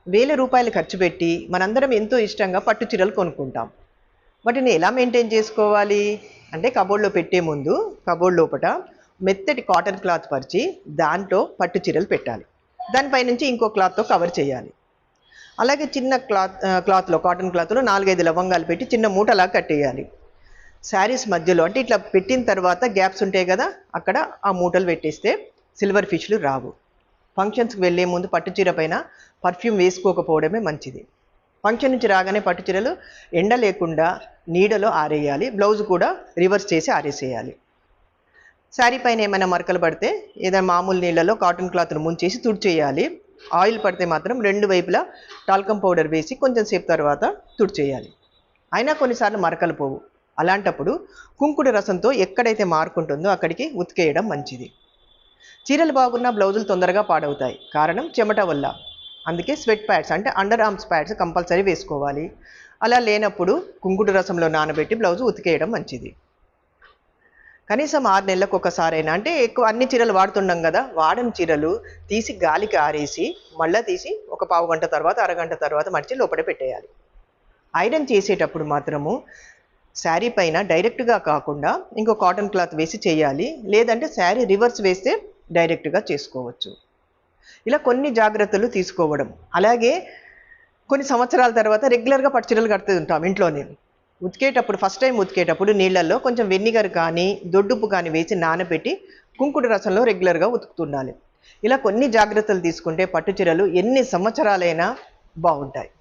వేల రూపాయలు ఖర్చు పెట్టి మనందరం ఎంతో ఇష్టంగా పట్టు చీరలు కొనుక్కుంటాం. వాటిని ఎలా మెయింటైన్ చేసుకోవాలి అంటే కబోర్డ్లో పెట్టే ముందు కబోర్డ్ లోపట మెత్తటి కాటన్ క్లాత్ పరిచి దాంట్లో పట్టు చీరలు పెట్టాలి. దానిపై నుంచి ఇంకో క్లాత్తో కవర్ చేయాలి. అలాగే చిన్న క్లాత్లో కాటన్ క్లాత్లో 4-5 లవంగాలు పెట్టి చిన్న మూటలా కట్టేయాలి. శారీస్ మధ్యలో అంటే ఇట్లా పెట్టిన తర్వాత గ్యాప్స్ ఉంటాయి కదా, అక్కడ ఆ మూటలు పెట్టేస్తే సిల్వర్ ఫిష్లు రావు. ఫంక్షన్స్కి వెళ్ళే ముందు పట్టు చీర పైన పర్ఫ్యూమ్ వేసుకోకపోవడమే మంచిది. ఫంక్షన్ నుంచి రాగానే పట్టు చీరలు ఎండ లేకుండా నీడలో ఆరేయాలి. బ్లౌజ్ కూడా రివర్స్ చేసి ఆరేసేయాలి. శారీ పైన ఏమైనా మరకలు పడితే ఏదైనా మామూలు నీళ్ళలో కాటన్ క్లాత్ను ముంచేసి తుడిచేయాలి. ఆయిల్ పడితే మాత్రం 2 వైపులా టాల్కమ్ పౌడర్ వేసి కొంచెం సేపు తర్వాత తుడిచేయాలి. అయినా కొన్నిసార్లు మరకలు పోవు. అలాంటప్పుడు కుంకుడు రసంతో ఎక్కడైతే మార్కుంటుందో అక్కడికి ఉతికేయడం మంచిది. చీరలు బాగున్న బ్లౌజులు తొందరగా పాడవుతాయి. కారణం చెమట వల్ల. అందుకే స్వెట్ ప్యాడ్స్ అంటే అండర్ ఆర్మ్స్ ప్యాడ్స్ కంపల్సరీ వేసుకోవాలి. అలా లేనప్పుడు కుంకుడు రసంలో నానబెట్టి బ్లౌజు ఉతికేయడం మంచిది. కనీసం 6 నెలలకు ఒకసారైనా, అంటే ఎక్కువ అన్ని చీరలు వాడుతున్నాం కదా, వాడని చీరలు తీసి గాలికి ఆరేసి మళ్ళీ తీసి ఒక పావు గంట తర్వాత అరగంట తర్వాత మడిచి లోపల పెట్టేయాలి. ఐరన్ చేసేటప్పుడు మాత్రము శారీ పైన డైరెక్ట్గా కాకుండా ఇంకో కాటన్ క్లాత్ వేసి చేయాలి. లేదంటే శారీ రివర్స్ వేస్తే డైరెక్ట్గా చేసుకోవచ్చు. ఇలా కొన్ని జాగ్రత్తలు తీసుకోవడం. అలాగే కొన్ని సంవత్సరాల తర్వాత రెగ్యులర్గా పట్టు చీరలు కడుతూ ఉంటాం ఇంట్లోనే. ఉతికేటప్పుడు ఫస్ట్ టైం ఉతికేటప్పుడు నీళ్ళల్లో కొంచెం వెనిగర్ కానీ దొడ్డుప్పు కానీ వేసి నానబెట్టి కుంకుడు రసంలో రెగ్యులర్గా ఉతుకుతుండాలి. ఇలా కొన్ని జాగ్రత్తలు తీసుకుంటే పట్టు చీరలు ఎన్ని సంవత్సరాలైనా బాగుంటాయి.